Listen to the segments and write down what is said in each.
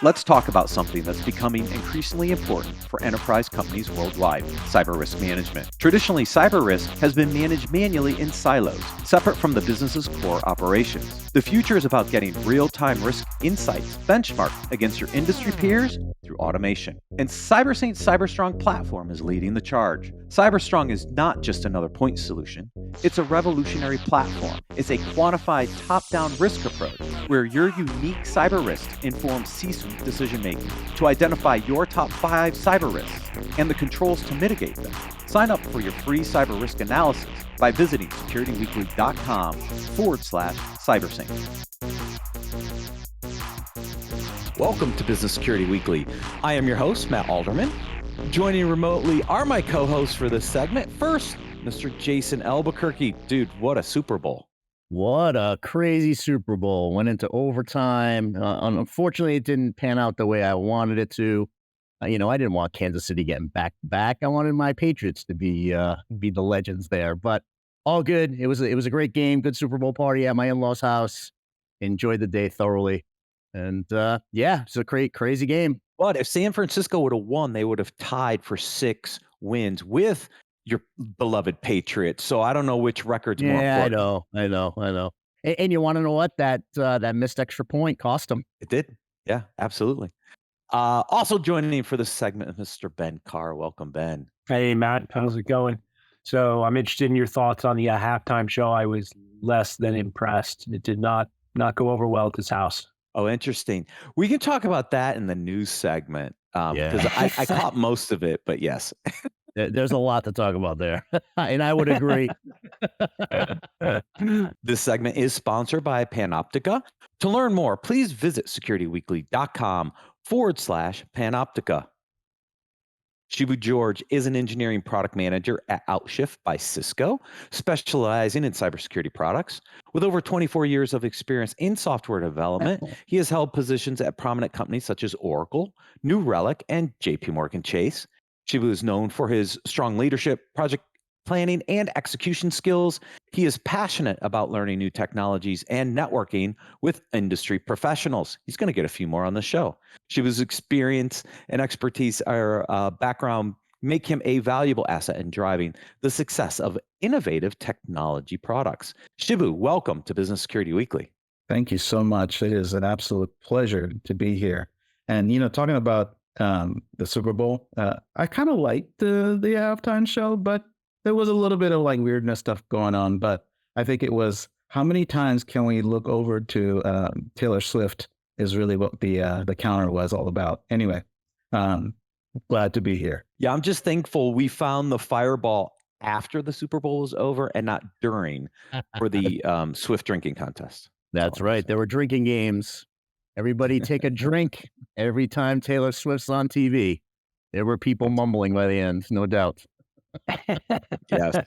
Let's talk about something that's becoming increasingly important for enterprise companies worldwide: cyber risk management. Traditionally, cyber risk has been managed manually in silos, separate from the business's core operations. The future is about getting real-time risk insights benchmarked against your industry peers through automation. And CyberSaint's CyberStrong platform is leading the charge. CyberStrong is not just another point solution. It's a revolutionary platform. It's a quantified top-down risk approach where your unique cyber risks inform C-suite decision-making to identify your top 5 cyber risks and the controls to mitigate them. Sign up for your free cyber risk analysis by visiting securityweekly.com/cybersync. Welcome to Business Security Weekly. I am your host, Matt Alderman. Joining remotely are my co-hosts for this segment. First, Mr. Jason Albuquerque. Dude, what a Super Bowl. What a crazy Super Bowl. Went into overtime. Unfortunately, it didn't pan out the way I wanted it to. I didn't want Kansas City getting back. I wanted my Patriots to be the legends there. But all good. It was a great game. Good Super Bowl party at my in-laws' house. Enjoyed the day thoroughly. And it's a crazy game. But if San Francisco would have won, they would have tied for 6 wins with your beloved Patriots. So I don't know which record's more important. I know. And you want to know what? That missed extra point cost them. It did. Yeah, absolutely. Also joining me for this segment, Mr. Ben Carr. Welcome, Ben. Hey, Matt. How's it going? So I'm interested in your thoughts on the halftime show. I was less than impressed. It did not go over well at this house. Oh, interesting. We can talk about that in the news segment because I caught most of it, but yes. There's a lot to talk about there, and I would agree. This segment is sponsored by Panoptica. To learn more, please visit securityweekly.com/Panoptica. Shibu George is an engineering product manager at Outshift by Cisco, specializing in cybersecurity products. With over 24 years of experience in software development, he has held positions at prominent companies such as Oracle, New Relic, and JP Morgan Chase. Shibu is known for his strong leadership, project planning, and execution skills. He is passionate about learning new technologies and networking with industry professionals. He's going to get a few more on the show. Shibu's experience and expertise or background make him a valuable asset in driving the success of innovative technology products. Shibu, welcome to Business Security Weekly. Thank you so much. It is an absolute pleasure to be here. And, talking about the Super Bowl, I kind of liked the halftime show, but there was a little bit of weirdness stuff going on. But I think it was, how many times can we look over to Taylor Swift is really what the counter was all about. Anyway, glad to be here. Yeah, I'm just thankful we found the fireball after the Super Bowl was over and not during for the Swift drinking contest. That's right. There were drinking games. Everybody take a drink every time Taylor Swift's on TV. There were people mumbling by the end, no doubt. Yes.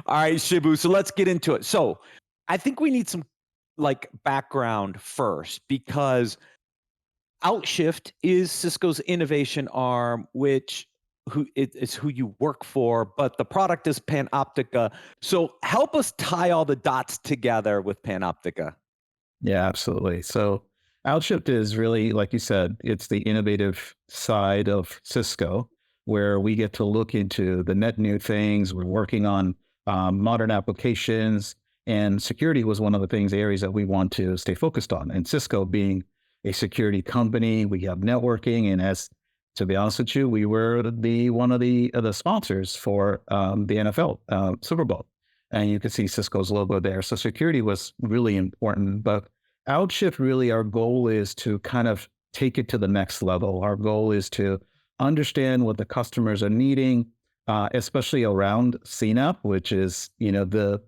All right, Shibu. So let's get into it. So I think we need some background first, because Outshift is Cisco's innovation arm, which is who you work for, but the product is Panoptica. So help us tie all the dots together with Panoptica. Yeah, absolutely. So Outshift is really, like you said, it's the innovative side of Cisco, where we get to look into the net new things. We're working on modern applications, and security was one of the areas that we want to stay focused on. And Cisco being a security company, we have networking, and to be honest with you, we were one of the sponsors for the NFL Super Bowl. And you can see Cisco's logo there. So security was really important. But Outshift, really, our goal is to kind of take it to the next level. Our goal is to understand what the customers are needing, especially around CNAPP, which is, the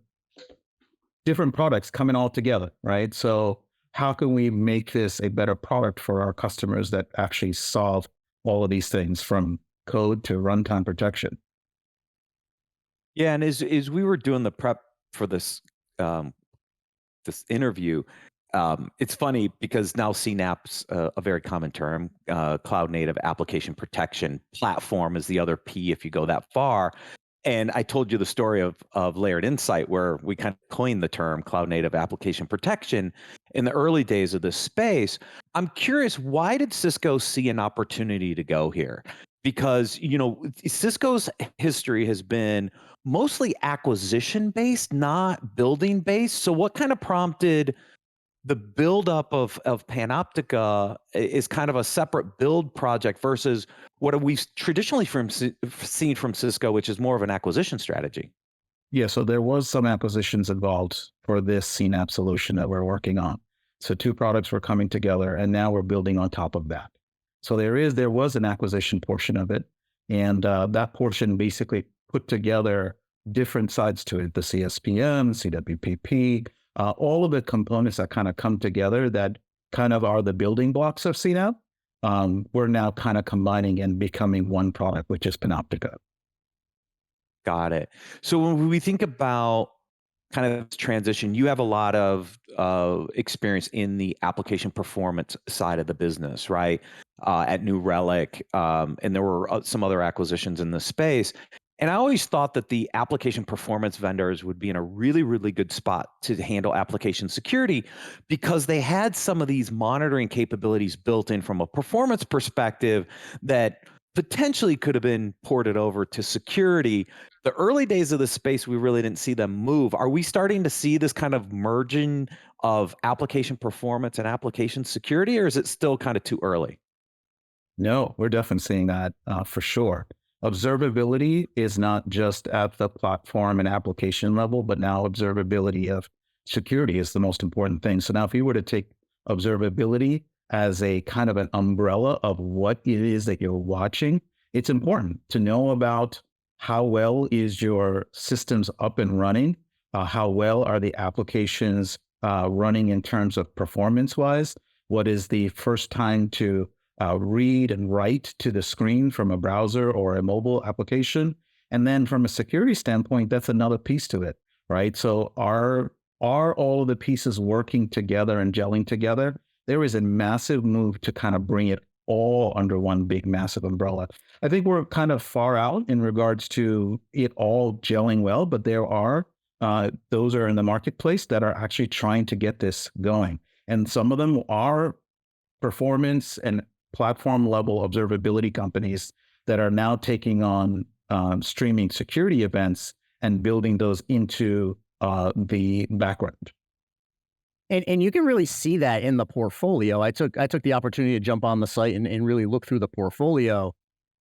different products coming all together, right? So how can we make this a better product for our customers that actually solve all of these things, from code to runtime protection? Yeah, and as we were doing the prep for this this interview, it's funny because now CNAPP's a very common term. Cloud native application protection platform is the other P if you go that far. And I told you the story of Layered Insight, where we kind of coined the term cloud native application protection in the early days of this space. I'm curious, why did Cisco see an opportunity to go here? Because, Cisco's history has been mostly acquisition based, not building based. So what kind of prompted the buildup of Panoptica is kind of a separate build project versus what we've traditionally seen from Cisco, which is more of an acquisition strategy. Yeah, so there was some acquisitions involved for this CNAP solution that we're working on. So two products were coming together, and now we're building on top of that. So there was an acquisition portion of it, and that portion basically put together different sides to it: the CSPM, CWPP, all of the components that kind of come together that kind of are the building blocks of CNAP. We're now kind of combining and becoming one product, which is Panoptica. Got it. So when we think about kind of this transition, you have a lot of experience in the application performance side of the business, right? At New Relic, and there were some other acquisitions in the space. And I always thought that the application performance vendors would be in a really, really good spot to handle application security because they had some of these monitoring capabilities built in from a performance perspective that potentially could have been ported over to security. The early days of the space, we really didn't see them move. Are we starting to see this kind of merging of application performance and application security, or is it still kind of too early? No, we're definitely seeing that for sure. Observability is not just at the platform and application level, but now observability of security is the most important thing. So now if you were to take observability as a kind of an umbrella of what it is that you're watching, it's important to know about how well is your systems up and running, how well are the applications running in terms of performance wise, what is the first time to read and write to the screen from a browser or a mobile application. And then from a security standpoint, that's another piece to it, right? So are all of the pieces working together and gelling together? There is a massive move to kind of bring it all under one big massive umbrella. I think we're kind of far out in regards to it all gelling well, but there are those are in the marketplace that are actually trying to get this going. And some of them are performance and platform level observability companies that are now taking on streaming security events and building those into the background. And you can really see that in the portfolio. I took the opportunity to jump on the site and really look through the portfolio,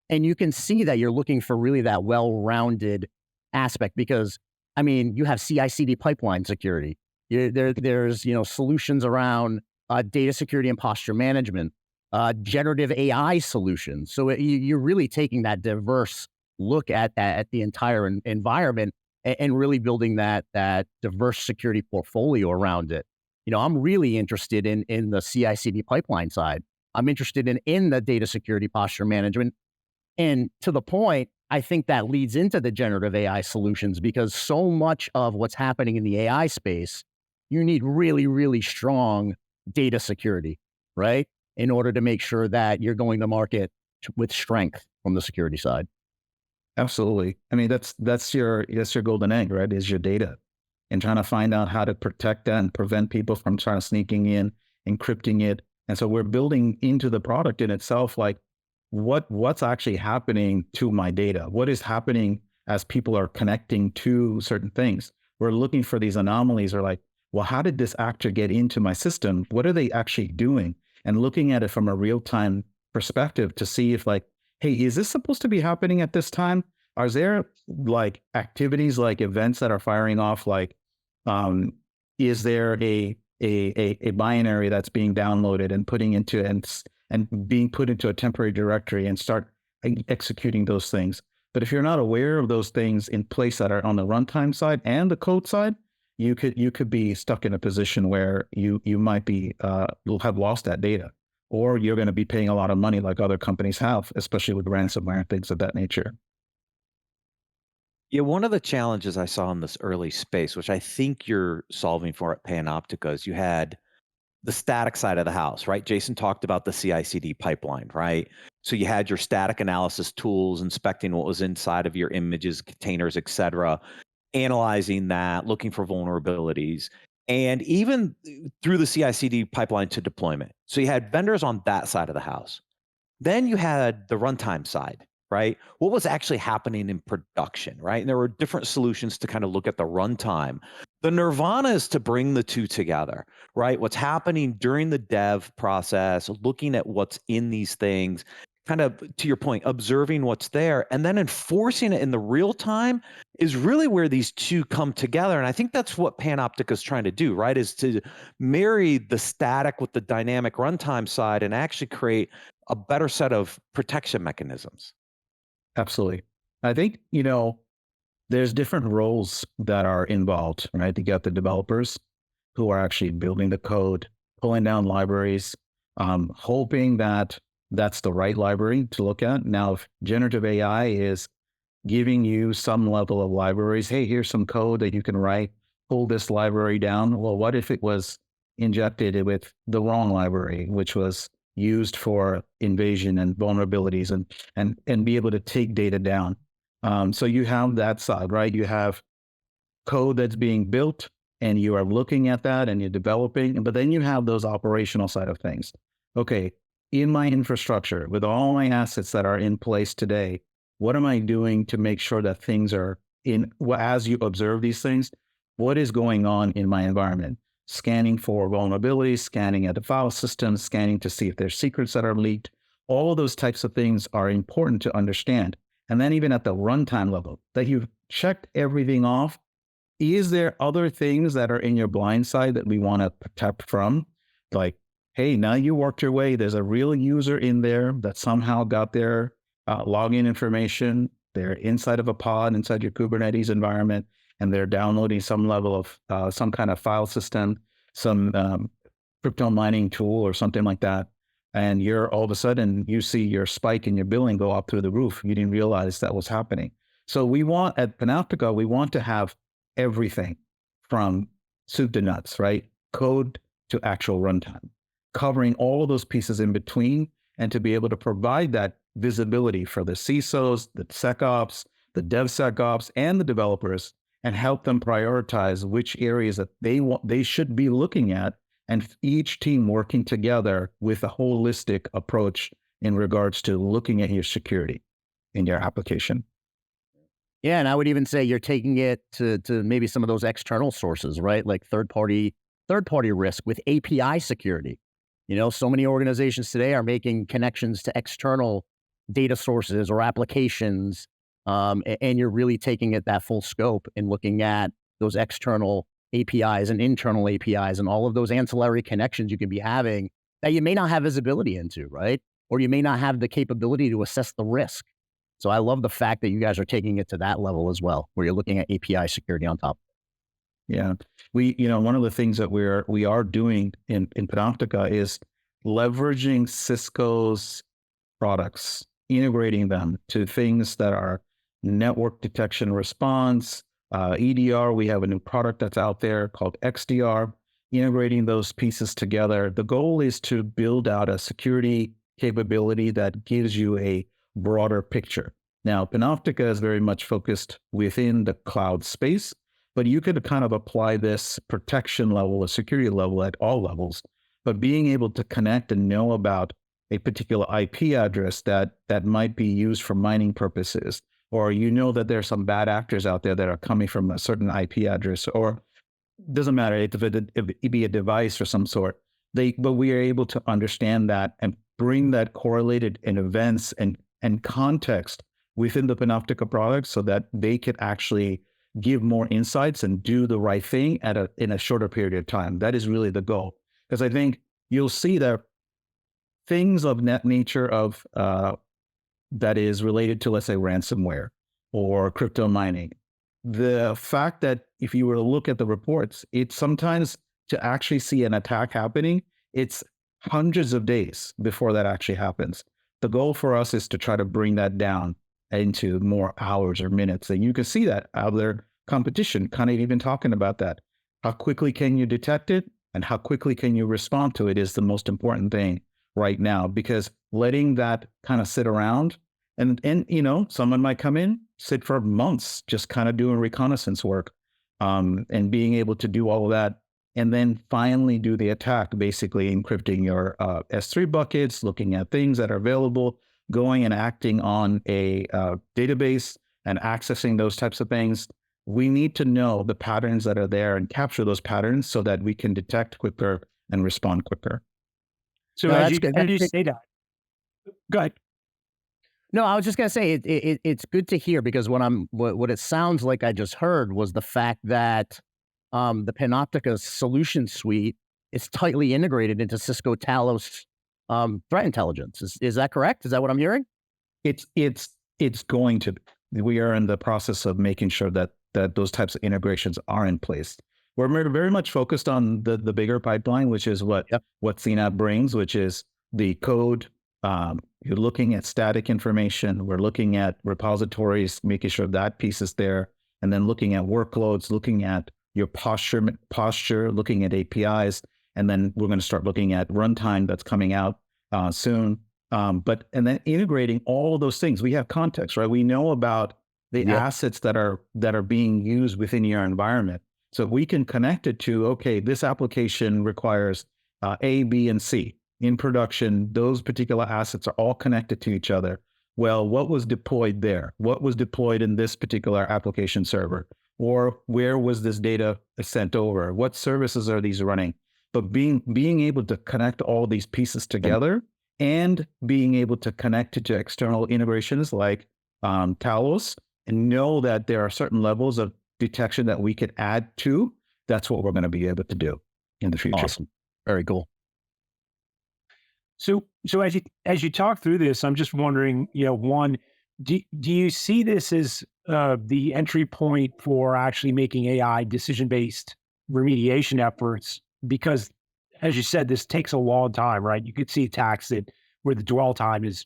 and you can see that you're looking for really that well-rounded aspect because, I mean, you have CI/CD pipeline security. There's solutions around data security and posture management, generative AI solutions. So you're really taking that diverse look at the entire environment and really building that diverse security portfolio around it. I'm really interested in the CI/CD pipeline side. I'm interested in the data security posture management. And to the point, I think that leads into the generative AI solutions because so much of what's happening in the AI space, you need really, really strong data security, right? In order to make sure that you're going to market with strength from the security side. Absolutely. I mean, that's your golden egg, right? Is your data, and trying to find out how to protect that and prevent people from trying to sneaking in, encrypting it. And so we're building into the product in itself, like what's actually happening to my data? What is happening as people are connecting to certain things? We're looking for these anomalies or like, well, how did this actor get into my system? What are they actually doing? And looking at it from a real-time perspective to see if like, hey, is this supposed to be happening at this time? Are there like activities, like events that are firing off? Like, is there a binary that's being downloaded and putting into and being put into a temporary directory and start executing those things? But if you're not aware of those things in place that are on the runtime side and the code side, you could be stuck in a position where you might be you'll have lost that data, or you're going to be paying a lot of money like other companies have, especially with ransomware and things of that nature. Yeah, one of the challenges I saw in this early space, which I think you're solving for at Panoptica, is you had the static side of the house, right? Jason talked about the CI/CD pipeline, right? So you had your static analysis tools inspecting what was inside of your images, containers, et cetera, analyzing that, looking for vulnerabilities, and even through the CI/CD pipeline to deployment. So you had vendors on that side of the house. Then you had the runtime side, right? What was actually happening in production, right? And there were different solutions to kind of look at the runtime. The nirvana is to bring the two together, right? What's happening during the dev process, looking at what's in these things, kind of to your point, observing what's there, and then enforcing it in the real time is really where these two come together. And I think that's what Panoptica is trying to do, right? Is to marry the static with the dynamic runtime side and actually create a better set of protection mechanisms. Absolutely. I think, there's different roles that are involved, right? You got the developers who are actually building the code, pulling down libraries, hoping that that's the right library to look at. Now, if generative AI is giving you some level of libraries, hey, here's some code that you can write, pull this library down. Well, what if it was injected with the wrong library, which was used for invasion and vulnerabilities and be able to take data down? So you have that side, right? You have code that's being built and you are looking at that and you're developing, but then you have those operational side of things. Okay, in my infrastructure, with all my assets that are in place today, what am I doing to make sure that things are in, well, as you observe these things, what is going on in my environment? Scanning for vulnerabilities, scanning at the file system, scanning to see if there's secrets that are leaked. All of those types of things are important to understand. And then even at the runtime level, that you've checked everything off, is there other things that are in your blind side that we want to protect from? Like, hey, now you worked your way. There's a real user in there that somehow got their login information. They're inside of a pod, inside your Kubernetes environment, and they're downloading some level of some kind of file system, some crypto mining tool or something like that. And you're all of a sudden, you see your spike in your billing go up through the roof. You didn't realize that was happening. So we want, at Panoptica, we want to have everything from soup to nuts, right? Code to actual runtime, covering all of those pieces in between, and to be able to provide that visibility for the CISOs, the SecOps, the DevSecOps, and the developers, and help them prioritize which areas that they should be looking at, and each team working together with a holistic approach in regards to looking at your security in your application. Yeah, and I would even say you're taking it to maybe some of those external sources, right? Like third party risk with API security. So many organizations today are making connections to external data sources or applications, and you're really taking it that full scope and looking at those external APIs and internal APIs and all of those ancillary connections you could be having that you may not have visibility into, right? Or you may not have the capability to assess the risk. So I love the fact that you guys are taking it to that level as well, where you're looking at API security on top. Yeah. One of the things that we are doing in Panoptica is leveraging Cisco's products, integrating them to things that are network detection response, EDR. We have a new product that's out there called XDR, integrating those pieces together. The goal is to build out a security capability that gives you a broader picture. Now, Panoptica is very much focused within the cloud space, but you could kind of apply this protection level, a security level at all levels. But being able to connect and know about a particular IP address that might be used for mining purposes, or that there's some bad actors out there that are coming from a certain IP address, or doesn't matter if it be a device or some sort. But we are able to understand that and bring that correlated in events and context within the Panoptica products so that they could actually give more insights and do the right thing in a shorter period of time. That is really the goal. Because I think you'll see that things of that nature of that is related to, let's say, ransomware or crypto mining. The fact that if you were to look at the reports, it's sometimes to actually see an attack happening, it's hundreds of days before that actually happens. The goal for us is to try to bring that down into more hours or minutes. And you can see that out of their competition, kind of even talking about that. How quickly can you detect it and how quickly can you respond to it is the most important thing right now, because letting that kind of sit around. And someone might come in, sit for months, just kind of doing reconnaissance work, and being able to do all of that, and then finally do the attack, basically encrypting your S3 buckets, looking at things that are available, going and acting on a database and accessing those types of things. We need to know the patterns that are there and capture those patterns so that we can detect quicker and respond quicker. So No, as that's you good. as you say that, go ahead. No, I was just gonna say it's good to hear because what it sounds like I just heard was the fact that the Panoptica solution suite is tightly integrated into Cisco Talos threat intelligence. Is that correct? Is that what I'm hearing? It's going to be. We are in the process of making sure that those types of integrations are in place. We're very much focused on the bigger pipeline, which is what Yep. CNAP brings, which is the code. You're looking at static information. We're looking at repositories, making sure that piece is there, and then looking at workloads, looking at your posture, looking at APIs, and then we're going to start looking at runtime that's coming out soon. And then integrating all those things. We have context, right? We know about the Yep. assets that are being used within your environment. So we can connect it to, okay, this application requires A, B, and C. In production, those particular assets are all connected to each other. Well, what was deployed there? What was deployed in this particular application server? Or where was this data sent over? What services are these running? But being able to connect all these pieces together and being able to connect it to external integrations like Talos, and know that there are certain levels of detection that we could add to, that's what we're going to be able to do in the future. Awesome. Very cool. So as you talk through this, I'm just wondering, one, do you see this as the entry point for actually making AI decision-based remediation efforts? Because as you said, this takes a long time, right? You could see attacks where the dwell time is,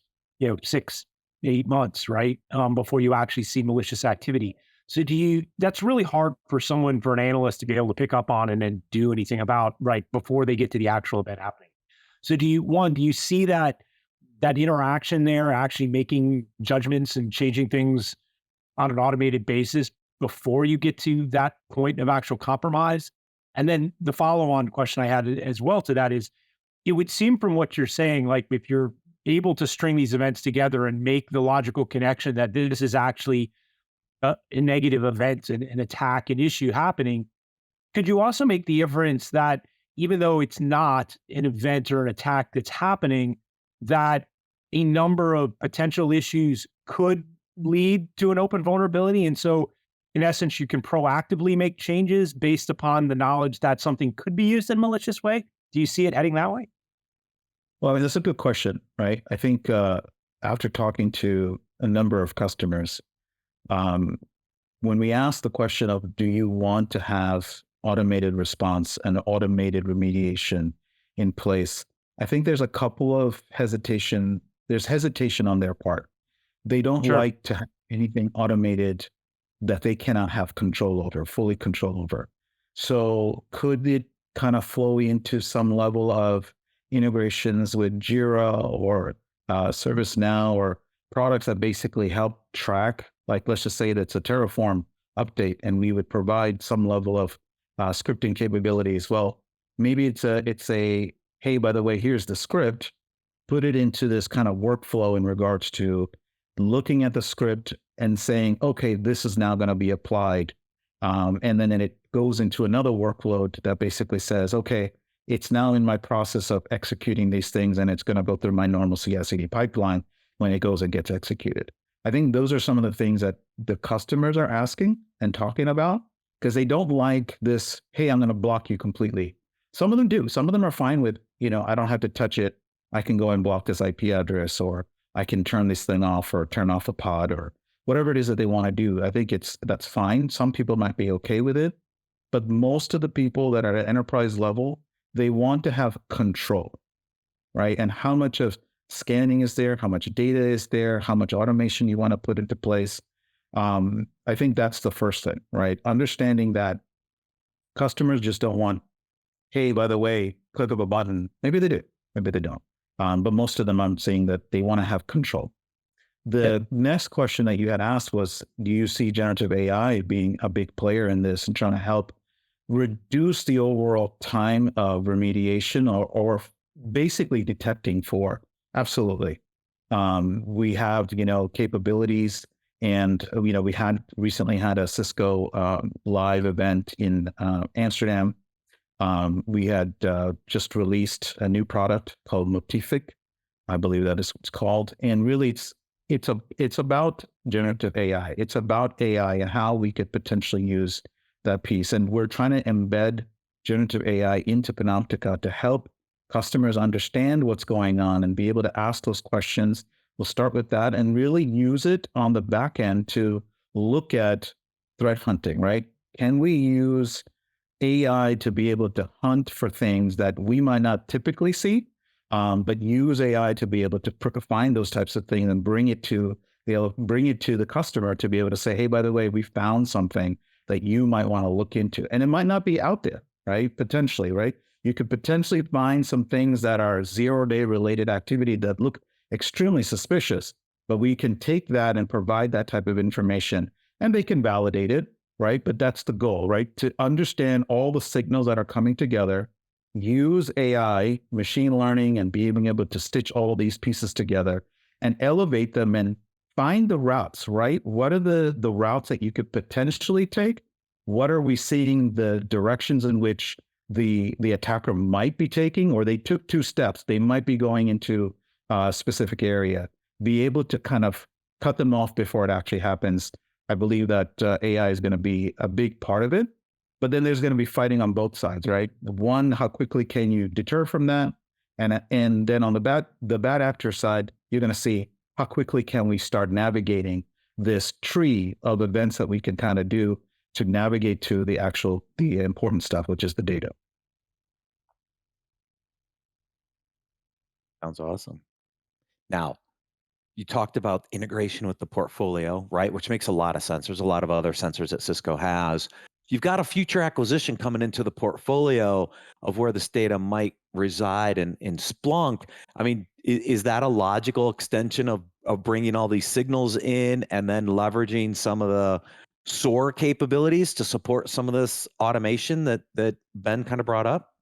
6, 8 months, right? Before you actually see malicious activity. So that's really hard for an analyst to be able to pick up on and then do anything about, right, before they get to the actual event happening. So do you see that interaction there actually making judgments and changing things on an automated basis before you get to that point of actual compromise? And then the follow-on question I had as well to that is, it would seem from what you're saying, like if you're able to string these events together and make the logical connection that this is actually a negative event, an attack, an issue happening, could you also make the inference that even though it's not an event or an attack that's happening, that a number of potential issues could lead to an open vulnerability? And so, in essence, you can proactively make changes based upon the knowledge that something could be used in a malicious way. Do you see it heading that way? Well, I mean, that's a good question, right? I think after talking to a number of customers, when we ask the question of, do you want to have automated response and automated remediation in place, I think there's a couple of hesitation. There's hesitation on their part. They don't Sure. like to have anything automated that they cannot have control over, fully control over. So could it kind of flow into some level of integrations with Jira or ServiceNow or products that basically help track, like let's just say that's a Terraform update and we would provide some level of scripting capabilities. Well, maybe it's a, hey, by the way, here's the script, put it into this kind of workflow in regards to looking at the script and saying, okay, this is now going to be applied. And then it goes into another workload that basically says, okay, it's now in my process of executing these things and it's going to go through my normal CI/CD pipeline when it goes and gets executed. I think those are some of the things that the customers are asking and talking about, because they don't like this, hey, I'm going to block you completely. Some of them do. Some of them are fine with, I don't have to touch it. I can go and block this IP address, or I can turn this thing off or turn off a pod or whatever it is that they want to do. I think that's fine. Some people might be okay with it, but most of the people that are at enterprise level, they want to have control, right? And how much of scanning is there, how much data is there, how much automation you want to put into place. I think that's the first thing, right? Understanding that customers just don't want, hey, by the way, click of a button. Maybe they do, maybe they don't. But most of them, I'm seeing that they want to have control. The next question that you had asked was, do you see generative AI being a big player in this and trying to help reduce the overall time of remediation or basically detecting for? Absolutely. We have, capabilities, and, we had recently had a Cisco live event in Amsterdam. We had just released a new product called Motific, I believe that is what it's called. And really, it's about generative AI. It's about AI and how we could potentially use that piece. And we're trying to embed generative AI into Panoptica to help customers understand what's going on and be able to ask those questions. We'll start with that and really use it on the back end to look at threat hunting, right? Can we use AI to be able to hunt for things that we might not typically see, but use AI to be able to find those types of things and bring it to the customer to be able to say, hey, by the way, we found something that you might want to look into. And it might not be out there, right? Potentially, right? You could potentially find some things that are 0-day related activity that look extremely suspicious, but we can take that and provide that type of information and they can validate it, right? But that's the goal, right? To understand all the signals that are coming together, use AI, machine learning, and being able to stitch all of these pieces together and elevate them and find the routes, right? What are the routes that you could potentially take? What are we seeing the directions in which the attacker might be taking, or they took 2 steps, they might be going into a specific area, be able to kind of cut them off before it actually happens. I believe that AI is going to be a big part of it, but then there's going to be fighting on both sides, right? One, how quickly can you deter from that? And then on the bad actor side, you're going to see how quickly can we start navigating this tree of events that we can kind of do to navigate to the important stuff, which is the data. Sounds awesome. Now, you talked about integration with the portfolio, right? Which makes a lot of sense. There's a lot of other sensors that Cisco has. You've got a future acquisition coming into the portfolio of where this data might reside in Splunk. I mean, is that a logical extension of bringing all these signals in and then leveraging some of the SOAR capabilities to support some of this automation that Ben kind of brought up?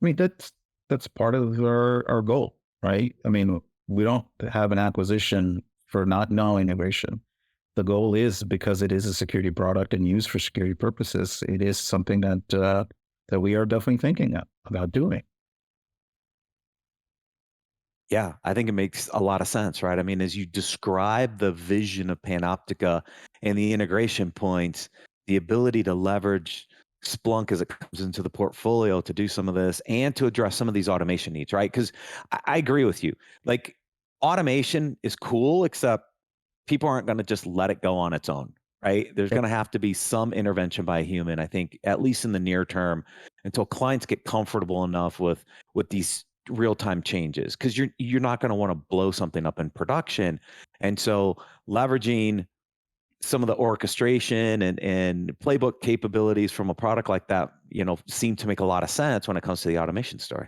I mean, that's part of our goal, right? I mean, we don't have an acquisition for not no integration. The goal is, because it is a security product and used for security purposes, it is something that we are definitely thinking about doing. Yeah, I think it makes a lot of sense, right? I mean, as you describe the vision of Panoptica and the integration points, the ability to leverage Splunk as it comes into the portfolio to do some of this and to address some of these automation needs, right? Because I agree with you. Like, automation is cool, except people aren't going to just let it go on its own, right? There's going to have to be some intervention by a human, I think, at least in the near term, until clients get comfortable enough with these real-time changes, because you're not going to want to blow something up in production. And so leveraging some of the orchestration and playbook capabilities from a product like that, seem to make a lot of sense when it comes to the automation story.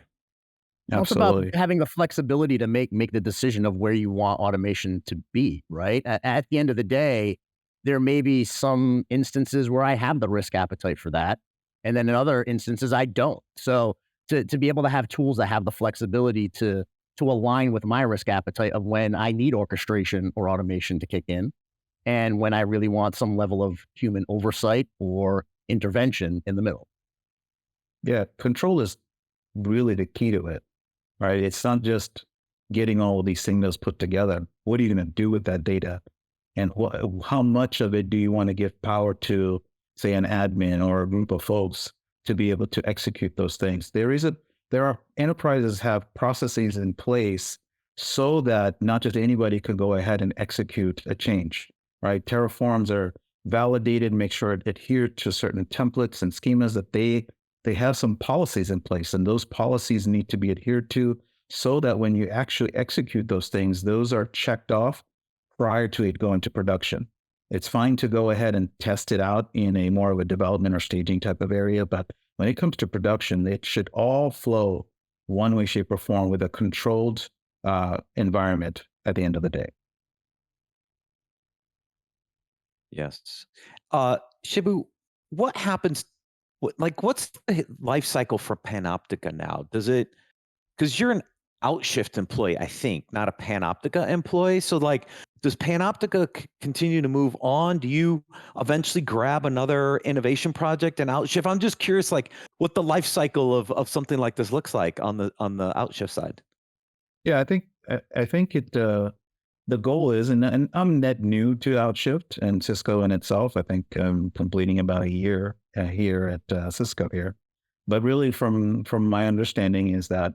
Well, it's about Absolutely. having the flexibility to make the decision of where you want automation to be, right? At the end of the day, there may be some instances where I have the risk appetite for that, and then in other instances I don't. So to be able to have tools that have the flexibility to align with my risk appetite of when I need orchestration or automation to kick in, and when I really want some level of human oversight or intervention in the middle. Yeah, control is really the key to it, right? It's not just getting all of these signals put together. What are you going to do with that data? And how much of it do you want to give power to, say, an admin or a group of folks to be able to execute those things? There are enterprises have processes in place so that not just anybody can go ahead and execute a change, right? Terraforms are validated, make sure it adhere to certain templates and schemas that they have some policies in place, and those policies need to be adhered to so that when you actually execute those things, those are checked off prior to it going to production. It's fine to go ahead and test it out in a more of a development or staging type of area, but when it comes to production, it should all flow one way, shape, or form with a controlled environment at the end of the day. Yes. Shibu, what happens? What's the life cycle for Panoptica now? Does it? Because you're an Outshift employee, I think, not a Panoptica employee. So, does Panoptica continue to move on? Do you eventually grab another innovation project and Outshift? I'm just curious, what the life cycle of something like this looks like on the Outshift side. Yeah, I think the goal is, and I'm net new to Outshift and Cisco in itself. I think I'm completing about a year here at Cisco here. But really, from my understanding, is that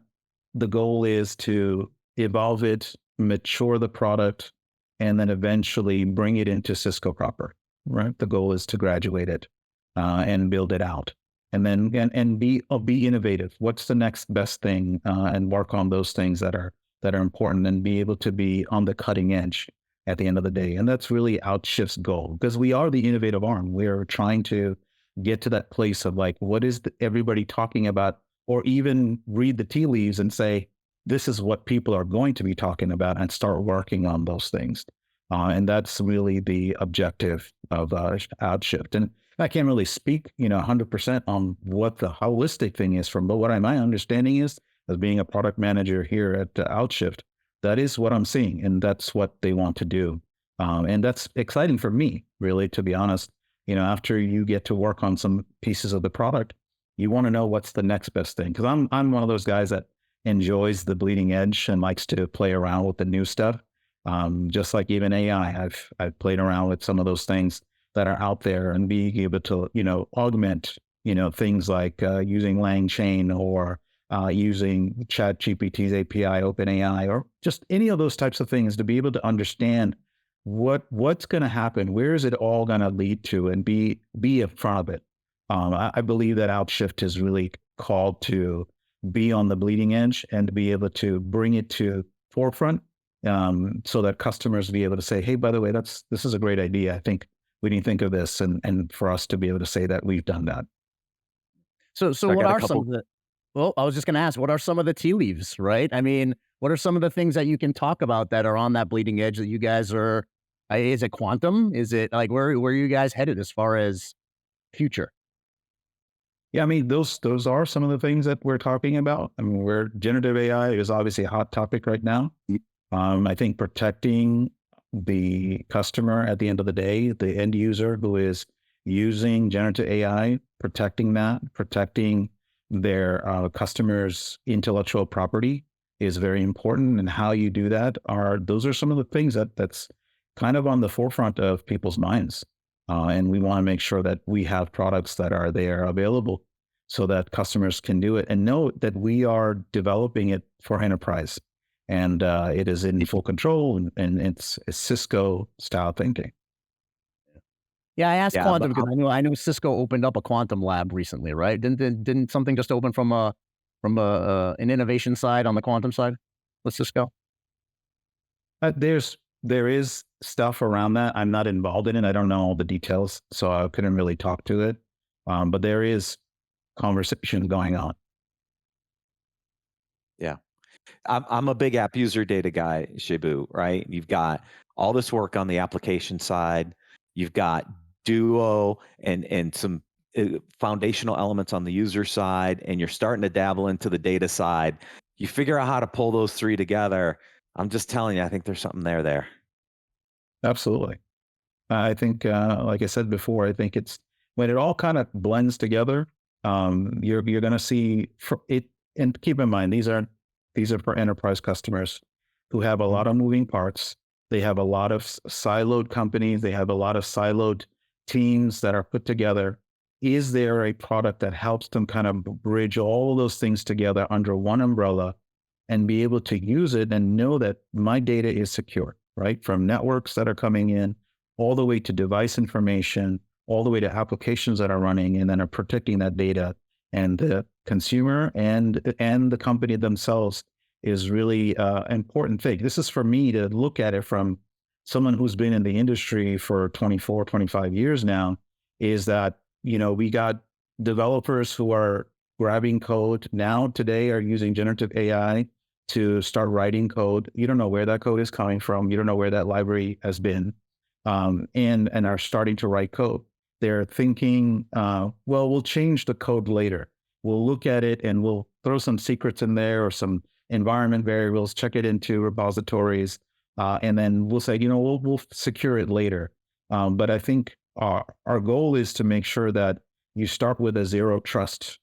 the goal is to evolve it, mature the product, and then eventually bring it into Cisco proper. Right. The goal is to graduate it and build it out, and then and be innovative. What's the next best thing, and work on those things that are important, and be able to be on the cutting edge at the end of the day. And that's really Outshift's goal, because we are the innovative arm. We're trying to get to that place of what is everybody talking about, or even read the tea leaves and say, this is what people are going to be talking about, and start working on those things. And that's really the objective of Outshift. And I can't really speak, 100% on what the holistic thing is but what my understanding is, as being a product manager here at Outshift, that is what I'm seeing, and that's what they want to do. And that's exciting for me, really, to be honest. After you get to work on some pieces of the product, you want to know what's the next best thing. Because I'm one of those guys that enjoys the bleeding edge and likes to play around with the new stuff. Just like even AI, I've played around with some of those things that are out there, and being able to augment things like using LangChain, or using ChatGPT's API, OpenAI, or just any of those types of things, to be able to understand what's going to happen, where is it all going to lead to, and be in front of it. I believe that Outshift is really called to be on the bleeding edge and to be able to bring it to forefront, so that customers be able to say, hey, by the way, this is a great idea. I think we need to think of this, and for us to be able to say that we've done that. So I what got a are some couple. of the well, I was just gonna ask, what are some of the tea leaves, right? I mean, what are some of the things that you can talk about that are on that bleeding edge that you guys are is it quantum? Is it where are you guys headed as far as future? Yeah, I mean, those are some of the things that we're talking about. I mean, where generative AI is obviously a hot topic right now. I think protecting the customer at the end of the day, the end user who is using generative AI, protecting their customers' intellectual property is very important. And how you do that those are some of the things that's kind of on the forefront of people's minds. And we want to make sure that we have products that are there available, so that customers can do it and know that we are developing it for enterprise. And it is in full control, and it's Cisco style thinking. Yeah, I asked Yeah, but quantum because I know Cisco opened up a quantum lab recently, right? Didn't something just open from an innovation side on the quantum side with Cisco? There is stuff around that. I'm not involved in it. I don't know all the details, so I couldn't really talk to it. But there is conversation going on. yeah. I'm a big app user data guy, Shibu, right? You've got all this work on the application side. You've got Duo and some foundational elements on the user side, and you're starting to dabble into the data side. You figure out how to pull those three together. I'm just telling you, I think there's something there. Absolutely. I think, like I said before, I think it's when it all kind of blends together, you're going to see it. And keep in mind, these are for enterprise customers who have a lot of moving parts. They have a lot of siloed companies. They have a lot of siloed teams that are put together. Is there a product that helps them kind of bridge all of those things together under one umbrella, and be able to use it and know that my data is secure, right? From networks that are coming in, all the way to device information, all the way to applications that are running, and then are protecting that data. And the consumer and the company themselves is really an important thing. This is for me to look at it from someone who's been in the industry for 24, 25 years now, is that, we got developers who are grabbing code now today are using generative AI to start writing code. You don't know where that code is coming from. You don't know where that library has been, and are starting to write code. They're thinking, well, we'll change the code later. We'll look at it and we'll throw some secrets in there or some environment variables, check it into repositories, and then we'll say, we'll secure it later. But I think our goal is to make sure that you start with a zero trust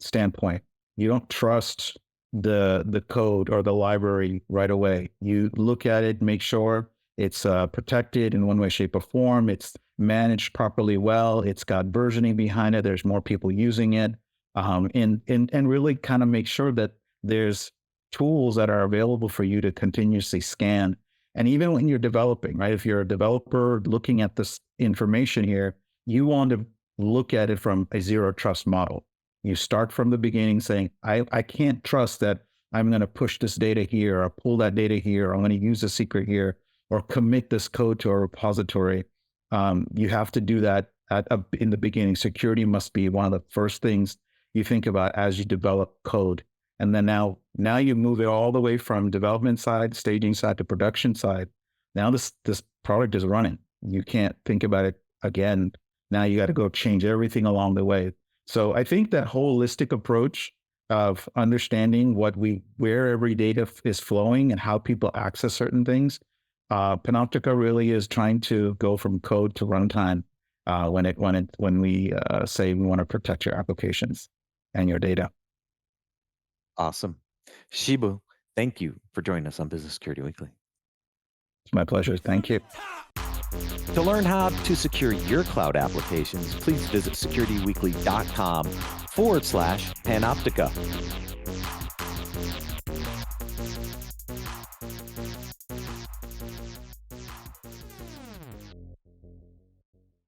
standpoint. You don't trust the code or the library right away. You look at it, make sure it's protected in one way, shape, or form. It's managed properly well. It's got versioning behind it. There's more people using it, and really kind of make sure that there's tools that are available for you to continuously scan. And even when you're developing, right? If you're a developer looking at this information here, you want to look at it from a zero trust model. You start from the beginning saying, I can't trust that I'm going to push this data here or pull that data here, or I'm going to use a secret here or commit this code to a repository. You have to do that in the beginning. Security must be one of the first things you think about as you develop code. And then now you move it all the way from development side, staging side to production side. Now this product is running. You can't think about it again. Now you got to go change everything along the way. So I think that holistic approach of understanding where every data is flowing and how people access certain things, Panoptica really is trying to go from code to runtime when we say we want to protect your applications and your data. Awesome. Shibu, thank you for joining us on Business Security Weekly. It's my pleasure. Thank you. To learn how to secure your cloud applications, please visit securityweekly.com/Panoptica.